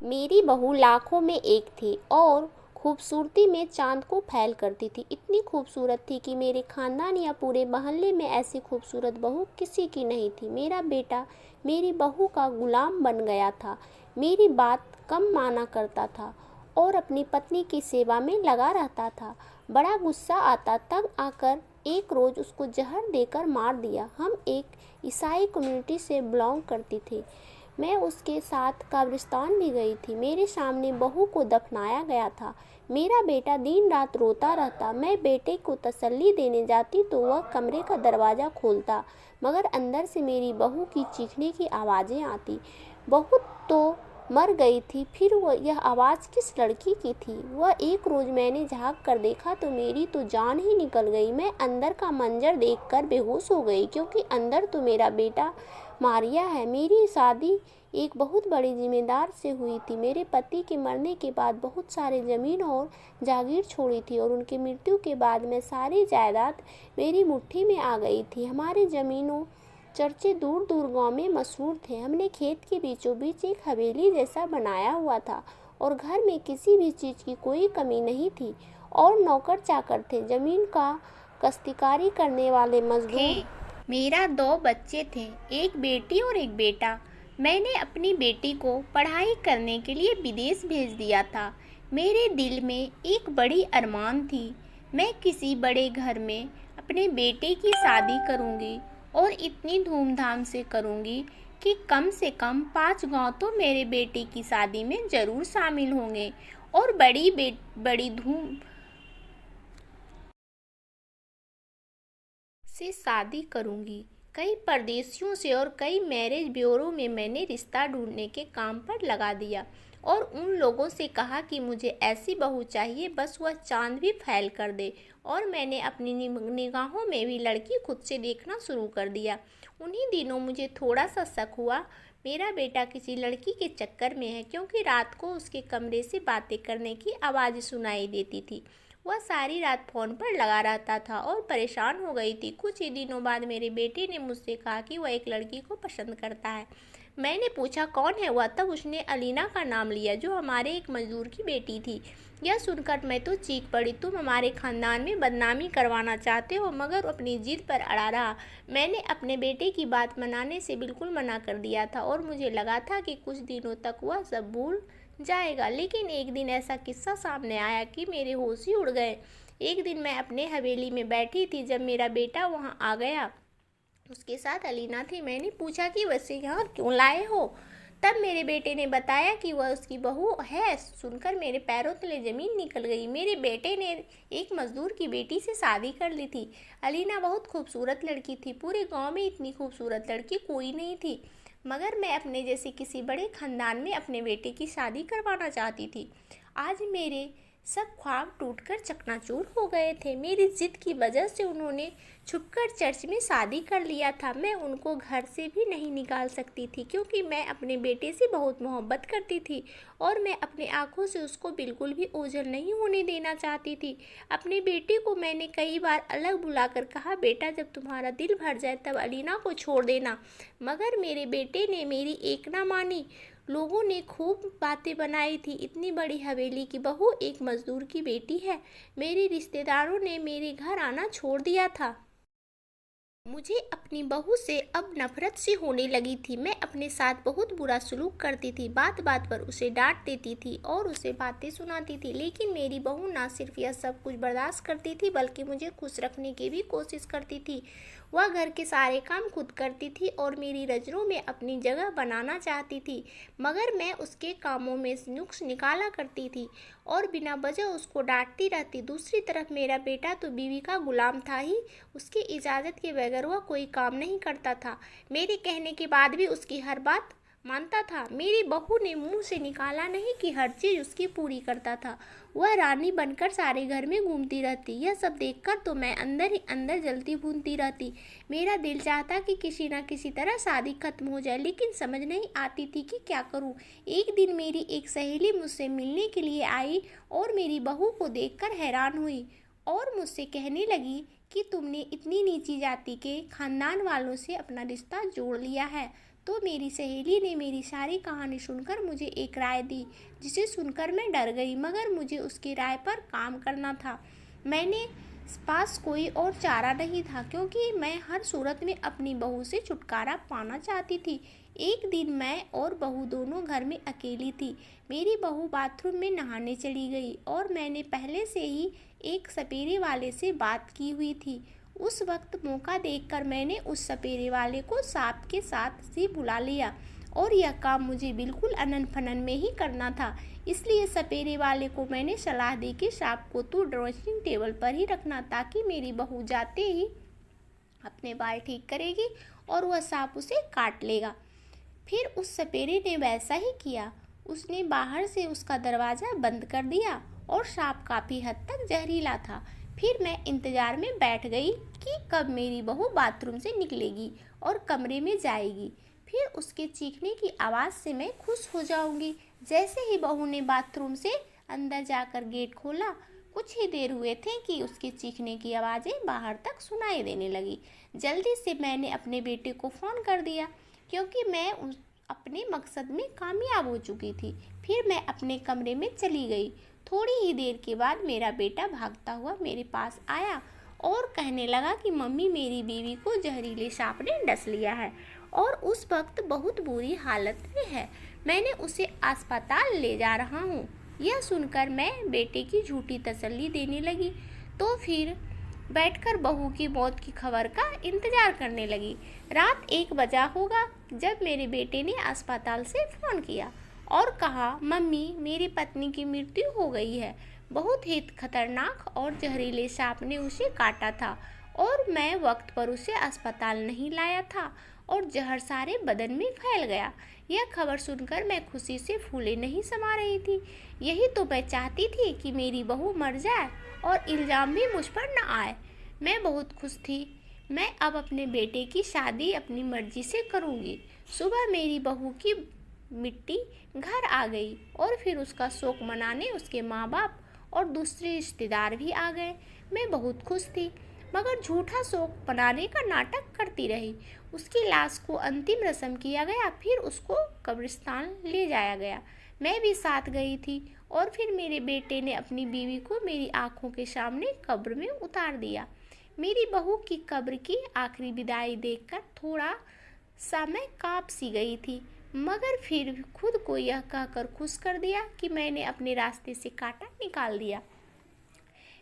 मेरी बहू लाखों में एक थी और खूबसूरती में चाँद को फेल करती थी। इतनी खूबसूरत थी कि मेरे ख़ानदान या पूरे मोहल्ले में ऐसी खूबसूरत बहू किसी की नहीं थी। मेरा बेटा मेरी बहू का ग़ुलाम बन गया था, मेरी बात कम माना करता था और अपनी पत्नी की सेवा में लगा रहता था। बड़ा गुस्सा आता तब आकर एक रोज़ उसको ज़हर देकर मार दिया। हम एक ईसाई कम्युनिटी से बिलोंग करती थी। मैं उसके साथ कब्रिस्तान भी गई थी। मेरे सामने बहू को दफनाया गया था। मेरा बेटा दिन रात रोता रहता। मैं बेटे को तसल्ली देने जाती तो वह कमरे का दरवाज़ा खोलता, मगर अंदर से मेरी बहू की चीखने की आवाज़ें आती। बहू तो मर गई थी, फिर यह आवाज़ किस लड़की की थी? वह एक रोज़ मैंने झाँक कर देखा तो मेरी तो जान ही निकल गई। मैं अंदर का मंजर देखकर बेहोश हो गई, क्योंकि अंदर तो मेरा बेटा मारिया है। मेरी शादी एक बहुत बड़ी जिम्मेदार से हुई थी। मेरे पति के मरने के बाद बहुत सारे ज़मीन और जागीर छोड़ी थी और उनकी मृत्यु के बाद में सारी जायदाद मेरी मुट्ठी में आ गई थी। हमारे ज़मीनों चर्चे दूर दूर गांव में मशहूर थे। हमने खेत के बीचों बीच एक हवेली जैसा बनाया हुआ था और घर में किसी भी चीज़ की कोई कमी नहीं थी और नौकर चाकर थे। ज़मीन का काश्तकारी करने वाले मजदूर। मेरा 2 बच्चे थे, एक बेटी और एक बेटा। मैंने अपनी बेटी को पढ़ाई करने के लिए विदेश भेज दिया था। मेरे दिल में एक बड़ी अरमान थी, मैं किसी बड़े घर में अपने बेटे की शादी करूंगी और इतनी धूमधाम से करूंगी कि कम से कम 5 गांव तो मेरे बेटे की शादी में ज़रूर शामिल होंगे और बड़ी धूम से शादी करूंगी। कई परदेशियों से और कई मैरिज ब्यूरो में मैंने रिश्ता ढूंढने के काम पर लगा दिया और उन लोगों से कहा कि मुझे ऐसी बहू चाहिए बस वह चांद भी फैल कर दे। और मैंने अपनी निगाहों में भी लड़की खुद से देखना शुरू कर दिया। उन्हीं दिनों मुझे थोड़ा सा शक हुआ, मेरा बेटा किसी लड़की के चक्कर में है, क्योंकि रात को उसके कमरे से बातें करने की आवाज़ सुनाई देती थी। वह सारी रात फ़ोन पर लगा रहता था और परेशान हो गई थी। कुछ ही दिनों बाद मेरे बेटे ने मुझसे कहा कि वह एक लड़की को पसंद करता है। मैंने पूछा कौन है वह, तब उसने अलीना का नाम लिया, जो हमारे एक मजदूर की बेटी थी। यह सुनकर मैं तो चीख पड़ी, तुम हमारे ख़ानदान में बदनामी करवाना चाहते हो? मगर अपनी जिद पर अड़ा रहा। मैंने अपने बेटे की बात मनाने से बिल्कुल मना कर दिया था और मुझे लगा था कि कुछ दिनों तक वह सब भूल जाएगा। लेकिन एक दिन ऐसा किस्सा सामने आया कि मेरे होश ही उड़ गए। एक दिन मैं अपने हवेली में बैठी थी जब मेरा बेटा वहाँ आ गया। उसके साथ अलीना थी। मैंने पूछा कि वैसे यहाँ क्यों लाए हो? तब मेरे बेटे ने बताया कि वह उसकी बहू है। सुनकर मेरे पैरों तले ज़मीन निकल गई। मेरे बेटे ने एक मजदूर की बेटी से शादी कर ली थी। अलीना बहुत खूबसूरत लड़की थी, पूरे गांव में इतनी खूबसूरत लड़की कोई नहीं थी। मगर मैं अपने जैसे किसी बड़े खानदान में अपने बेटे की शादी करवाना चाहती थी। आज मेरे सब ख्वाब टूटकर चकनाचूर हो गए थे। मेरी जिद की वजह से उन्होंने छुपकर चर्च में शादी कर लिया था। मैं उनको घर से भी नहीं निकाल सकती थी, क्योंकि मैं अपने बेटे से बहुत मोहब्बत करती थी और मैं अपनी आंखों से उसको बिल्कुल भी ओझल नहीं होने देना चाहती थी। अपने बेटे को मैंने कई बार अलग बुलाकर कहा, बेटा जब तुम्हारा दिल भर जाए तब अलीना को छोड़ देना। मगर मेरे बेटे ने मेरी एक ना मानी। लोगों ने खूब बातें बनाई थी, इतनी बड़ी हवेली की बहू एक मजदूर की बेटी है। मेरे रिश्तेदारों ने मेरे घर आना छोड़ दिया था। मुझे अपनी बहू से अब नफरत सी होने लगी थी। मैं अपने साथ बहुत बुरा सलूक करती थी, बात बात पर उसे डांट देती थी और उसे बातें सुनाती थी। लेकिन मेरी बहू ना सिर्फ यह सब कुछ बर्दाश्त करती थी, बल्कि मुझे खुश रखने की भी कोशिश करती थी। वह घर के सारे काम खुद करती थी और मेरी नज़रों में अपनी जगह बनाना चाहती थी। मगर मैं उसके कामों में नुक्स निकाला करती थी और बिना वजह उसको डांटती रहती। दूसरी तरफ मेरा बेटा तो बीवी का गुलाम था ही, उसकी इजाज़त के बगैर वह कोई काम नहीं करता था। मेरे कहने के बाद भी उसकी हर बात मानता था। मेरी बहू ने मुंह से निकाला नहीं कि हर चीज़ उसकी पूरी करता था। वह रानी बनकर सारे घर में घूमती रहती। यह सब देखकर तो मैं अंदर ही अंदर जलती भूनती रहती। मेरा दिल चाहता कि किसी न किसी तरह शादी खत्म हो जाए, लेकिन समझ नहीं आती थी कि क्या करूं। एक दिन मेरी एक सहेली मुझसे मिलने के लिए आई और मेरी बहू को देखकर हैरान हुई और मुझसे कहने लगी कि तुमने इतनी नीची जाति के खानदान वालों से अपना रिश्ता जोड़ लिया है, तो मेरी सहेली ने मेरी सारी कहानी सुनकर मुझे एक राय दी, जिसे सुनकर मैं डर गई, मगर मुझे उसकी राय पर काम करना था। मैंने पास कोई और चारा नहीं था, क्योंकि मैं हर सूरत में अपनी बहू से छुटकारा पाना चाहती थी। एक दिन मैं और बहू दोनों घर में अकेली थी। मेरी बहू बाथरूम में नहाने चली गई और मैंने पहले से ही एक सपेरे वाले से बात की हुई थी। उस वक्त मौका देखकर मैंने उस सपेरे वाले को सांप के साथ से बुला लिया, और यह काम मुझे बिल्कुल अनन फनन में ही करना था। इसलिए सपेरे वाले को मैंने सलाह दी कि सांप को तू ड्रेसिंग टेबल पर ही रखना, ताकि मेरी बहू जाते ही अपने बाल ठीक करेगी और वह सांप उसे काट लेगा। फिर उस सपेरे ने वैसा ही किया। उसने बाहर से उसका दरवाज़ा बंद कर दिया और सांप काफ़ी हद तक जहरीला था। फिर मैं इंतज़ार में बैठ गई कि कब मेरी बहू बाथरूम से निकलेगी और कमरे में जाएगी। फिर उसके चीखने की आवाज़ से मैं खुश हो जाऊंगी। जैसे ही बहू ने बाथरूम से अंदर जाकर गेट खोला, कुछ ही देर हुए थे कि उसके चीखने की आवाज़ें बाहर तक सुनाई देने लगी। जल्दी से मैंने अपने बेटे को फ़ोन कर दिया, क्योंकि मैं अपने मकसद में कामयाब हो चुकी थी। फिर मैं अपने कमरे में चली गई। थोड़ी ही देर के बाद मेरा बेटा भागता हुआ मेरे पास आया और कहने लगा कि मम्मी, मेरी बीवी को जहरीले सांप ने डस लिया है और उस वक्त बहुत बुरी हालत में है। मैंने उसे अस्पताल ले जा रहा हूँ। यह सुनकर मैं बेटे की झूठी तसल्ली देने लगी, तो फिर बैठकर बहू की मौत की खबर का इंतजार करने लगी। रात 1 बजा होगा जब मेरे बेटे ने अस्पताल से फ़ोन किया और कहा, मम्मी, मेरी पत्नी की मृत्यु हो गई है। बहुत ही खतरनाक और जहरीले सांप ने उसे काटा था और मैं वक्त पर उसे अस्पताल नहीं लाया था और जहर सारे बदन में फैल गया। यह खबर सुनकर मैं खुशी से फूले नहीं समा रही थी। यही तो मैं चाहती थी कि मेरी बहू मर जाए और इल्ज़ाम भी मुझ पर न आए। मैं बहुत खुश थी। मैं अब अपने बेटे की शादी अपनी मर्जी से करूँगी। सुबह मेरी बहू की मिट्टी घर आ गई और फिर उसका शोक मनाने उसके माँ बाप और दूसरे रिश्तेदार भी आ गए। मैं बहुत खुश थी, मगर झूठा शोक मनाने का नाटक करती रही। उसकी लाश को अंतिम रस्म किया गया, फिर उसको कब्रिस्तान ले जाया गया। मैं भी साथ गई थी और फिर मेरे बेटे ने अपनी बीवी को मेरी आंखों के सामने कब्र में उतार दिया। मेरी बहू की कब्र की आखिरी विदाई देखकर थोड़ा सा मैं काँप सी गई थी, मगर फिर खुद को यह कहकर खुश कर दिया कि मैंने अपने रास्ते से कांटा निकाल दिया।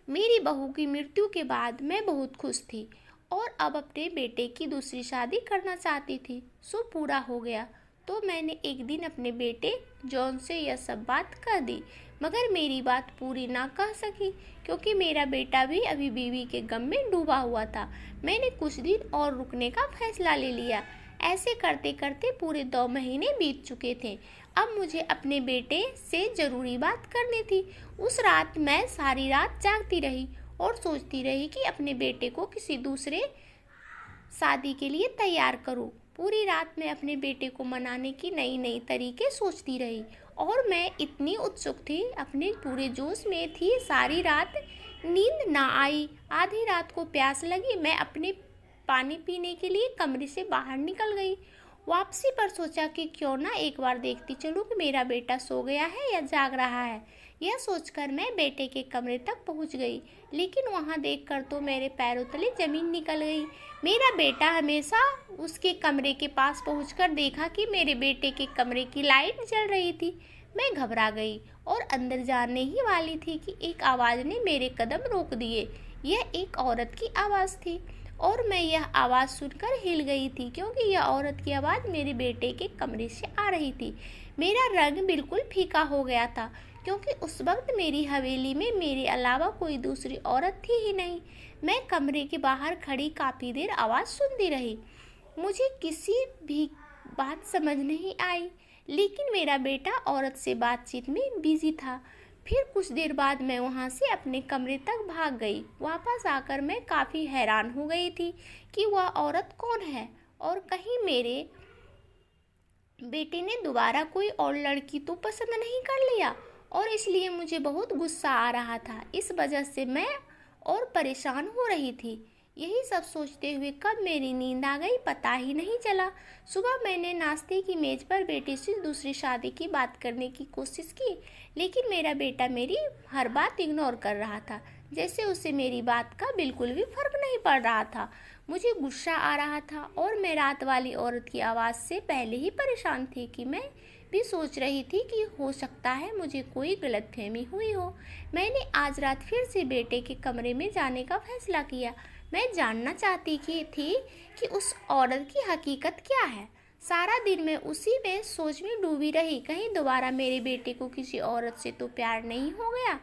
मेरी बहू की मृत्यु के बाद मैं बहुत खुश थी और अब अपने बेटे की दूसरी शादी करना चाहती थी। सो पूरा हो गया तो मैंने एक दिन अपने बेटे जॉन से यह सब बात कह दी, मगर मेरी बात पूरी ना कह सकी, क्योंकि मेरा बेटा भी अभी बीवी के गम में डूबा हुआ था। मैंने कुछ दिन और रुकने का फैसला ले लिया। ऐसे करते करते पूरे 2 महीने बीत चुके थे। अब मुझे अपने बेटे से ज़रूरी बात करनी थी। उस रात मैं सारी रात जागती रही और सोचती रही कि अपने बेटे को किसी दूसरे शादी के लिए तैयार करूं। पूरी रात मैं अपने बेटे को मनाने की नई नई तरीके सोचती रही और मैं इतनी उत्सुक थी, अपने पूरे जोश में थी। सारी रात नींद ना आई। आधी रात को प्यास लगी। मैं अपने पानी पीने के लिए कमरे से बाहर निकल गई। वापसी पर सोचा कि क्यों ना एक बार देखती चलूं कि मेरा बेटा सो गया है या जाग रहा है। यह सोचकर मैं बेटे के कमरे तक पहुंच गई, लेकिन वहां देखकर तो मेरे पैरों तले जमीन निकल गई। मेरा बेटा हमेशा उसके कमरे के पास पहुंचकर देखा कि मेरे बेटे के कमरे की लाइट जल रही थी। मैं घबरा गई और अंदर जाने ही वाली थी कि एक आवाज़ ने मेरे कदम रोक दिए। यह एक औरत की आवाज़ थी और मैं यह आवाज़ सुनकर हिल गई थी, क्योंकि यह औरत की आवाज़ मेरे बेटे के कमरे से आ रही थी। मेरा रंग बिल्कुल फीका हो गया था, क्योंकि उस वक्त मेरी हवेली में मेरे अलावा कोई दूसरी औरत थी ही नहीं। मैं कमरे के बाहर खड़ी काफ़ी देर आवाज़ सुनती रही। मुझे किसी भी बात समझ नहीं आई, लेकिन मेरा बेटा औरत से बातचीत में बिजी था। फिर कुछ देर बाद मैं वहाँ से अपने कमरे तक भाग गई। वापस आकर मैं काफ़ी हैरान हो गई थी कि वह औरत कौन है, और कहीं मेरे बेटे ने दोबारा कोई और लड़की तो पसंद नहीं कर लिया, और इसलिए मुझे बहुत गुस्सा आ रहा था। इस वजह से मैं और परेशान हो रही थी। यही सब सोचते हुए कब मेरी नींद आ गई पता ही नहीं चला। सुबह मैंने नाश्ते की मेज पर बेटे से दूसरी शादी की बात करने की कोशिश की, लेकिन मेरा बेटा मेरी हर बात इग्नोर कर रहा था, जैसे उसे मेरी बात का बिल्कुल भी फर्क नहीं पड़ रहा था। मुझे गुस्सा आ रहा था और मैं रात वाली औरत की आवाज़ से पहले ही परेशान थी कि मैं भी सोच रही थी कि हो सकता है मुझे कोई गलतफहमी हुई हो। मैंने आज रात फिर से बेटे के कमरे में जाने का फैसला किया। मैं जानना चाहती थी कि उस औरत की हकीकत क्या है। सारा दिन मैं उसी में सोच में डूबी रही, कहीं दोबारा मेरे बेटे को किसी औरत से तो प्यार नहीं हो गया।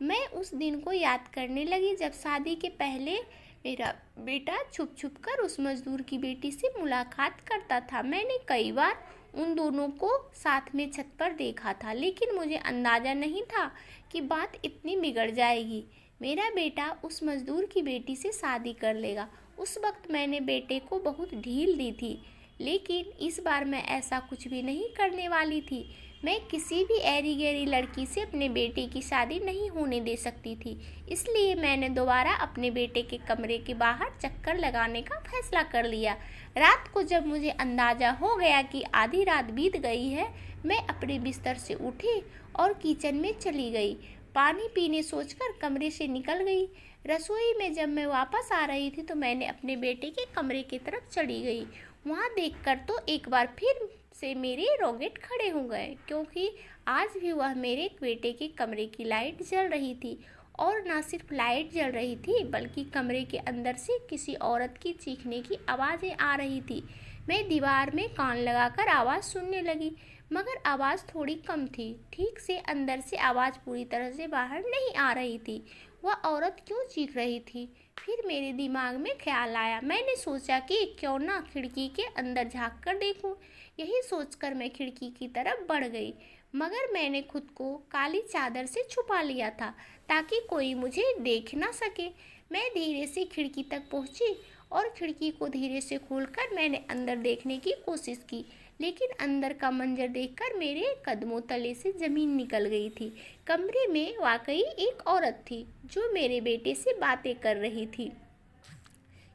मैं उस दिन को याद करने लगी जब शादी के पहले मेरा बेटा छुप छुप कर उस मजदूर की बेटी से मुलाकात करता था। मैंने कई बार उन दोनों को साथ में छत पर देखा था, लेकिन मुझे अंदाज़ा नहीं था कि बात इतनी बिगड़ जाएगी। मेरा बेटा उस मजदूर की बेटी से शादी कर लेगा। उस वक्त मैंने बेटे को बहुत ढील दी थी, लेकिन इस बार मैं ऐसा कुछ भी नहीं करने वाली थी। मैं किसी भी ऐरी गैरी लड़की से अपने बेटे की शादी नहीं होने दे सकती थी। इसलिए मैंने दोबारा अपने बेटे के कमरे के बाहर चक्कर लगाने का फैसला कर लिया। रात को जब मुझे अंदाज़ा हो गया कि आधी रात बीत गई है, मैं अपने बिस्तर से उठी और किचन में चली गई। पानी पीने सोचकर कमरे से निकल गई। रसोई में जब मैं वापस आ रही थी तो मैंने अपने बेटे के कमरे की तरफ चली गई। वहाँ देखकर तो एक बार फिर से मेरे रोंगटे खड़े हो गए, क्योंकि आज भी वह मेरे बेटे के कमरे की लाइट जल रही थी। और ना सिर्फ लाइट जल रही थी, बल्कि कमरे के अंदर से किसी औरत की चीखने की आवाज़ें आ रही थी। मैं दीवार में कान लगाकर आवाज़ सुनने लगी, मगर आवाज़ थोड़ी कम थी। ठीक से अंदर से आवाज़ पूरी तरह से बाहर नहीं आ रही थी। वह औरत क्यों चीख रही थी? फिर मेरे दिमाग में ख्याल आया। मैंने सोचा कि क्यों ना खिड़की के अंदर झांक कर देखूं। यही सोचकर मैं खिड़की की तरफ बढ़ गई, मगर मैंने खुद को काली चादर से छुपा लिया था ताकि कोई मुझे देख ना सके। मैं धीरे से खिड़की तक पहुंची और खिड़की को धीरे से खोलकर मैंने अंदर देखने की कोशिश की, लेकिन अंदर का मंजर देखकर मेरे कदमों तले से ज़मीन निकल गई थी। कमरे में वाकई एक औरत थी जो मेरे बेटे से बातें कर रही थी,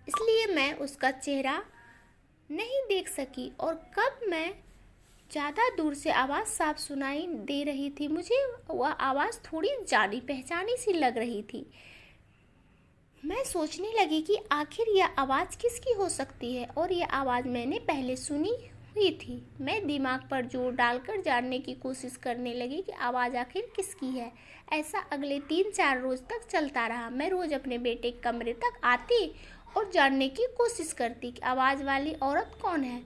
इसलिए मैं उसका चेहरा नहीं देख सकी। और कब मैं ज़्यादा दूर से आवाज़ साफ सुनाई दे रही थी। मुझे वह आवाज़ थोड़ी जानी पहचानी सी लग रही थी। मैं सोचने लगी कि आखिर यह आवाज़ किसकी हो सकती है, और यह आवाज़ मैंने पहले सुनी हुई थी। मैं दिमाग पर जोर डालकर जानने की कोशिश करने लगी कि आवाज़ आखिर किसकी है। ऐसा अगले 3-4 रोज़ तक चलता रहा। मैं रोज़ अपने बेटे के कमरे तक आती और जानने की कोशिश करती कि आवाज़ वाली औरत कौन है,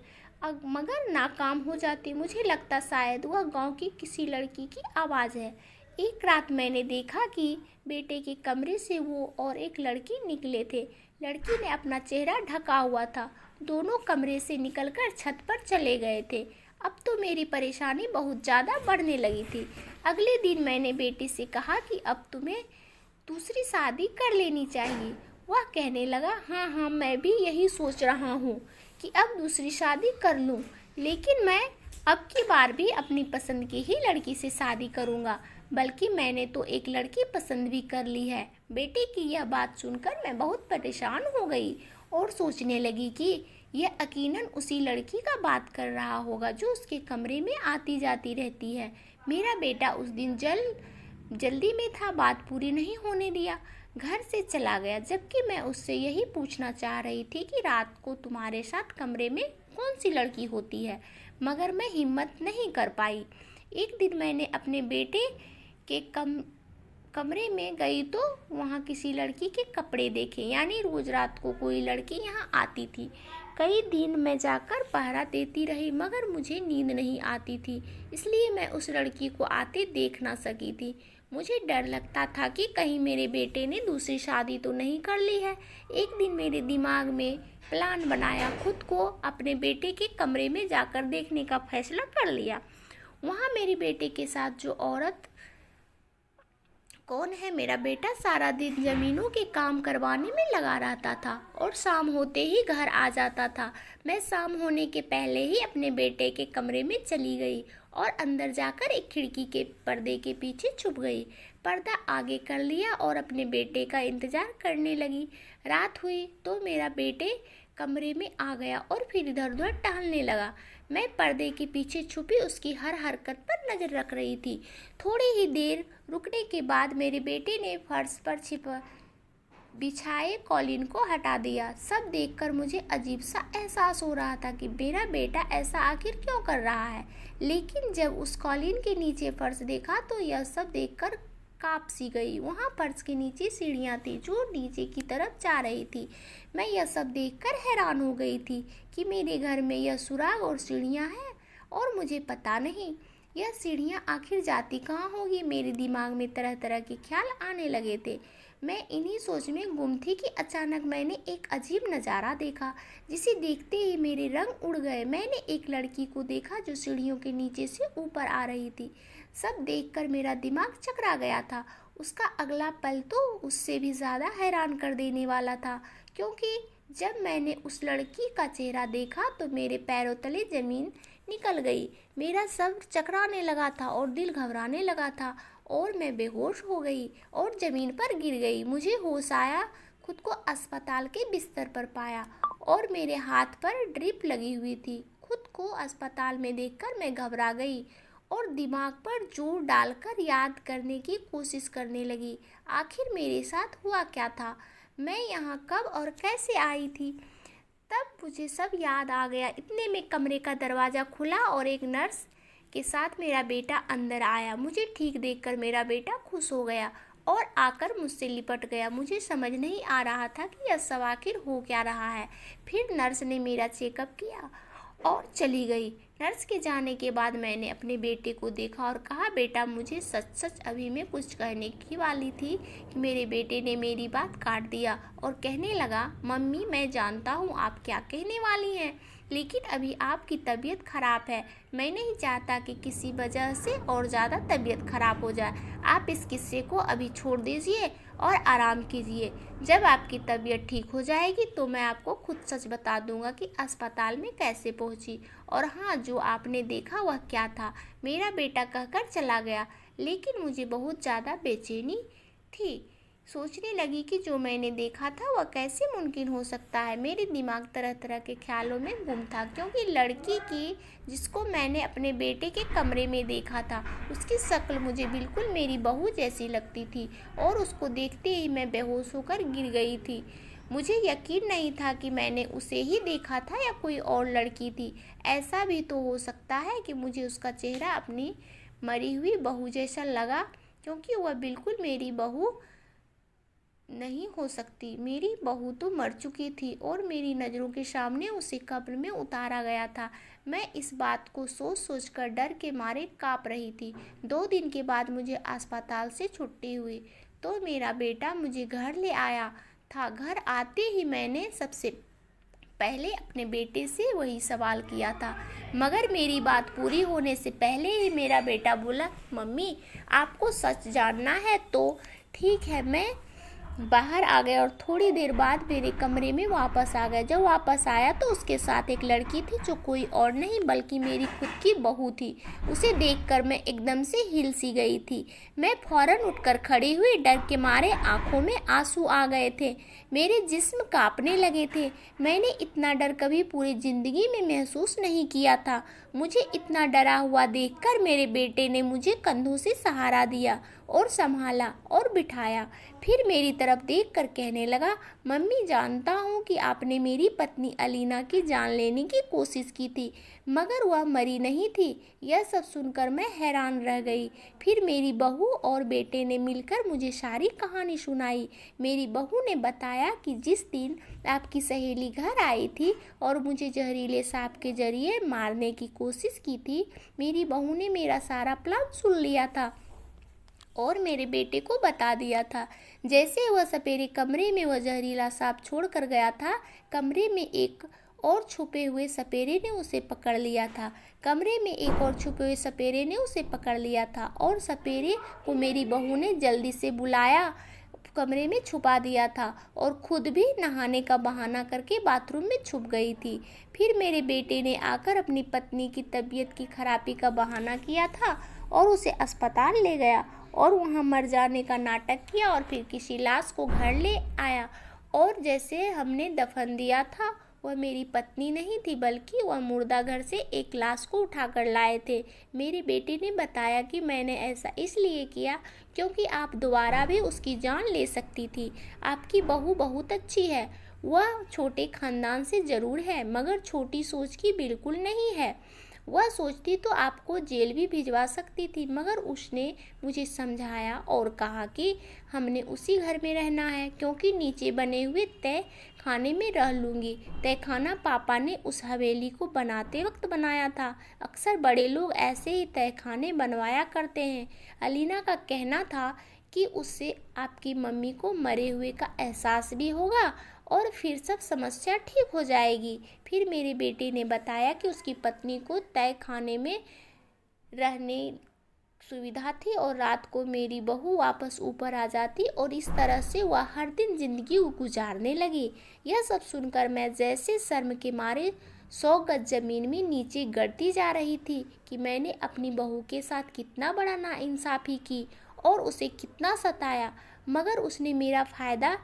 मगर नाकाम हो जाती। मुझे लगता शायद वह गांव की किसी लड़की की आवाज़ है। एक रात मैंने देखा कि बेटे के कमरे से वो और एक लड़की निकले थे। लड़की ने अपना चेहरा ढका हुआ था। दोनों कमरे से निकलकर छत पर चले गए थे। अब तो मेरी परेशानी बहुत ज़्यादा बढ़ने लगी थी। अगले दिन मैंने बेटे से कहा कि अब तुम्हें दूसरी शादी कर लेनी चाहिए। वह कहने लगा, हाँ हाँ, मैं भी यही सोच रहा हूँ कि अब दूसरी शादी कर लूँ, लेकिन मैं अब की बार भी अपनी पसंद की ही लड़की से शादी करूँगा। बल्कि मैंने तो एक लड़की पसंद भी कर ली है। बेटे की यह बात सुनकर मैं बहुत परेशान हो गई और सोचने लगी कि यह यकीनन उसी लड़की का बात कर रहा होगा जो उसके कमरे में आती जाती रहती है। मेरा बेटा उस दिन जल्दी में था, बात पूरी नहीं होने दिया, घर से चला गया, जबकि मैं उससे यही पूछना चाह रही थी कि रात को तुम्हारे साथ कमरे में कौन सी लड़की होती है, मगर मैं हिम्मत नहीं कर पाई। एक दिन मैंने अपने बेटे के कमरे में गई तो वहाँ किसी लड़की के कपड़े देखे, यानी रोज़ रात को कोई लड़की यहाँ आती थी। कई दिन मैं जाकर पहरा देती रही, मगर मुझे नींद नहीं आती थी, इसलिए मैं उस लड़की को आते देख ना सकी थी। मुझे डर लगता था कि कहीं मेरे बेटे ने दूसरी शादी तो नहीं कर ली है। एक दिन मेरे दिमाग में प्लान बनाया, खुद को अपने बेटे के कमरे में जाकर देखने का फैसला कर लिया। वहाँ मेरे बेटे के साथ जो औरत कौन है? मेरा बेटा सारा दिन ज़मीनों के काम करवाने में लगा रहता था और शाम होते ही घर आ जाता था। मैं शाम होने के पहले ही अपने बेटे के कमरे में चली गई और अंदर जाकर एक खिड़की के पर्दे के पीछे छुप गई। पर्दा आगे कर लिया और अपने बेटे का इंतजार करने लगी। रात हुई तो मेरा बेटे कमरे में आ गया और फिर इधर उधर टहलने लगा। मैं पर्दे के पीछे छुपी उसकी हर हरकत पर नजर रख रही थी। थोड़ी ही देर रुकने के बाद मेरे बेटे ने फर्श पर बिछाए कॉलिन को हटा दिया। सब देखकर मुझे अजीब सा एहसास हो रहा था कि मेरा बेटा ऐसा आखिर क्यों कर रहा है। लेकिन जब उस कॉलिन के नीचे फर्श देखा तो यह सब देखकर काँप सी गई। वहाँ फर्श के नीचे सीढ़ियाँ थी जो नीचे की तरफ जा रही थी। मैं यह सब देखकर हैरान हो गई थी कि मेरे घर में यह सुराग और सीढ़ियाँ हैं और मुझे पता नहीं यह सीढ़ियाँ आखिर जाती कहाँ होगी। मेरे दिमाग में तरह तरह के ख्याल आने लगे थे। मैं इन्हीं सोच में गुम थी कि अचानक मैंने एक अजीब नज़ारा देखा जिसे देखते ही मेरे रंग उड़ गए। मैंने एक लड़की को देखा जो सीढ़ियों के नीचे से ऊपर आ रही थी। सब देखकर मेरा दिमाग चकरा गया था। उसका अगला पल तो उससे भी ज़्यादा हैरान कर देने वाला था, क्योंकि जब मैंने उस लड़की का चेहरा देखा तो मेरे पैरों तले ज़मीन निकल गई। मेरा सर चकराने लगा था और दिल घबराने लगा था और मैं बेहोश हो गई और ज़मीन पर गिर गई। मुझे होश आया, खुद को अस्पताल के बिस्तर पर पाया और मेरे हाथ पर ड्रिप लगी हुई थी। खुद को अस्पताल में देखकर मैं घबरा गई और दिमाग पर जोर डालकर याद करने की कोशिश करने लगी। आखिर मेरे साथ हुआ क्या था, मैं यहाँ कब और कैसे आई थी। तब मुझे सब याद आ गया। इतने में कमरे का दरवाज़ा खुला और एक नर्स के साथ मेरा बेटा अंदर आया। मुझे ठीक देखकर मेरा बेटा खुश हो गया और आकर मुझसे लिपट गया। मुझे समझ नहीं आ रहा था कि यह सब आखिर हो क्या रहा है। फिर नर्स ने मेरा चेकअप किया और चली गई। नर्स के जाने के बाद मैंने अपने बेटे को देखा और कहा, बेटा, मुझे सच सच अभी मैं कुछ कहने की वाली थी कि मेरे बेटे ने मेरी बात काट दिया और कहने लगा, मम्मी, मैं जानता हूँ आप क्या कहने वाली हैं, लेकिन अभी आपकी तबीयत ख़राब है। मैं नहीं चाहता कि किसी वजह से और ज़्यादा तबीयत ख़राब हो जाए। आप इस किस्से को अभी छोड़ दीजिए और आराम कीजिए। जब आपकी तबीयत ठीक हो जाएगी तो मैं आपको खुद सच बता दूंगा कि अस्पताल में कैसे पहुंची और हाँ, जो आपने देखा वह क्या था। मेरा बेटा कहकर चला गया, लेकिन मुझे बहुत ज़्यादा बेचैनी थी। सोचने लगी कि जो मैंने देखा था वह कैसे मुमकिन हो सकता है। मेरे दिमाग तरह तरह के ख्यालों में गुम था, क्योंकि लड़की की जिसको मैंने अपने बेटे के कमरे में देखा था उसकी शक्ल मुझे बिल्कुल मेरी बहू जैसी लगती थी और उसको देखते ही मैं बेहोश होकर गिर गई थी। मुझे यकीन नहीं था कि मैंने उसे ही देखा था या कोई और लड़की थी। ऐसा भी तो हो सकता है कि मुझे उसका चेहरा अपनी मरी हुई बहू जैसा लगा, क्योंकि वह बिल्कुल मेरी बहू नहीं हो सकती। मेरी बहू तो मर चुकी थी और मेरी नज़रों के सामने उसे कब्र में उतारा गया था। मैं इस बात को सोच सोच कर डर के मारे काँप रही थी। 2 दिन के बाद मुझे अस्पताल से छुट्टी हुई तो मेरा बेटा मुझे घर ले आया था। घर आते ही मैंने सबसे पहले अपने बेटे से वही सवाल किया था, मगर मेरी बात पूरी होने से पहले ही मेरा बेटा बोला, मम्मी, आपको सच जानना है तो ठीक है। मैं बाहर आ गया और थोड़ी देर बाद मेरे कमरे में वापस आ गया। जब वापस आया तो उसके साथ एक लड़की थी जो कोई और नहीं बल्कि मेरी खुद की बहू थी। उसे देखकर मैं एकदम से हिल सी गई थी। मैं फौरन उठकर खड़ी हुई। डर के मारे आंखों में आंसू आ गए थे, मेरे जिस्म कांपने लगे थे। मैंने इतना डर कभी पूरी ज़िंदगी में महसूस नहीं किया था। मुझे इतना डरा हुआ देखकर मेरे बेटे ने मुझे कंधों से सहारा दिया और संभाला और बिठाया। फिर मेरी तरफ देखकर कहने लगा, मम्मी, जानता हूँ कि आपने मेरी पत्नी अलीना की जान लेने की कोशिश की थी, मगर वह मरी नहीं थी। यह सब सुनकर मैं हैरान रह गई। फिर मेरी बहू और बेटे ने मिलकर मुझे सारी कहानी सुनाई। मेरी बहू ने बताया कि जिस दिन आपकी सहेली घर आई थी और मुझे जहरीले सांप के जरिए मारने की कोशिश की थी, मेरी बहू ने मेरा सारा प्लान सुन लिया था और मेरे बेटे को बता दिया था। जैसे वह सपेरे कमरे में वह जहरीला सांप छोड़ कर गया था, कमरे में एक और छुपे हुए सपेरे ने उसे पकड़ लिया था। कमरे में एक और छुपे हुए सपेरे ने उसे पकड़ लिया था और सपेरे को मेरी बहू ने जल्दी से बुलाया कमरे में छुपा दिया था और खुद भी नहाने का बहाना करके बाथरूम में छुप गई थी। फिर मेरे बेटे ने आकर अपनी पत्नी की तबीयत की खराबी का बहाना किया था और उसे अस्पताल ले गया और वहाँ मर जाने का नाटक किया और फिर किसी लाश को घर ले आया और जैसे हमने दफन दिया था वह मेरी पत्नी नहीं थी बल्कि वह मुर्दा घर से एक लाश को उठाकर लाए थे। मेरे बेटे ने बताया कि मैंने ऐसा इसलिए किया क्योंकि आप दोबारा भी उसकी जान ले सकती थी। आपकी बहू बहुत अच्छी है, वह छोटे खानदान से ज़रूर है मगर छोटी सोच की बिल्कुल नहीं है। वह सोचती तो आपको जेल भी भिजवा सकती थी मगर उसने मुझे समझाया और कहा कि हमने उसी घर में रहना है क्योंकि नीचे बने हुए तय खाने में रह लूँगी। तय खाना पापा ने उस हवेली को बनाते वक्त बनाया था। अक्सर बड़े लोग ऐसे ही तय खाने बनवाया करते हैं। अलीना का कहना था कि उससे आपकी मम्मी को मरे हुए का एहसास भी होगा और फिर सब समस्या ठीक हो जाएगी। फिर मेरे बेटे ने बताया कि उसकी पत्नी को तय खाने में रहने सुविधा थी और रात को मेरी बहू वापस ऊपर आ जाती और इस तरह से वह हर दिन जिंदगी गुजारने लगी। यह सब सुनकर मैं जैसे शर्म के मारे 100 गज जमीन में नीचे गिरती जा रही थी कि मैंने अपनी बहू के साथ कितना बड़ा नाइंसाफ़ी की और उसे कितना सताया, मगर उसने मेरा फ़ायदा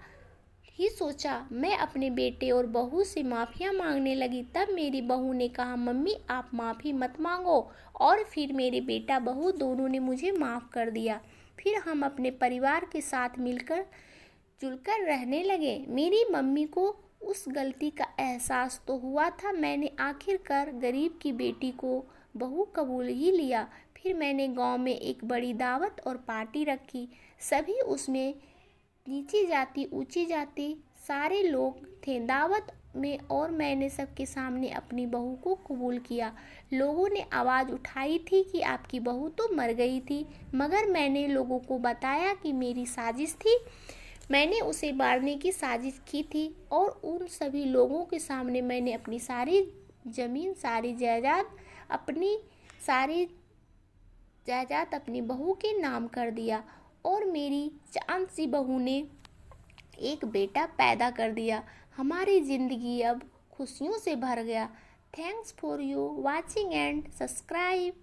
ही सोचा। मैं अपने बेटे और बहू से माफ़िया मांगने लगी। तब मेरी बहू ने कहा, मम्मी आप माफ़ी मत मांगो, और फिर मेरे बेटा बहू दोनों ने मुझे माफ़ कर दिया। फिर हम अपने परिवार के साथ मिलकर जुलकर रहने लगे। मेरी मम्मी को उस गलती का एहसास तो हुआ था। मैंने आखिरकार गरीब की बेटी को बहू कबूल ही लिया। फिर मैंने गांव में एक बड़ी दावत और पार्टी रखी। सभी उसमें नीची जाति ऊंची जाति सारे लोग थे दावत में और मैंने सबके सामने अपनी बहू को कबूल किया। लोगों ने आवाज़ उठाई थी कि आपकी बहू तो मर गई थी, मगर मैंने लोगों को बताया कि मेरी साजिश थी, मैंने उसे मारने की साजिश की थी और उन सभी लोगों के सामने मैंने अपनी सारी ज़मीन सारी जायदाद अपनी बहू के नाम कर दिया और मेरी चांद सी बहू ने एक बेटा पैदा कर दिया। हमारी ज़िंदगी अब खुशियों से भर गया। Thanks for you watching and subscribe.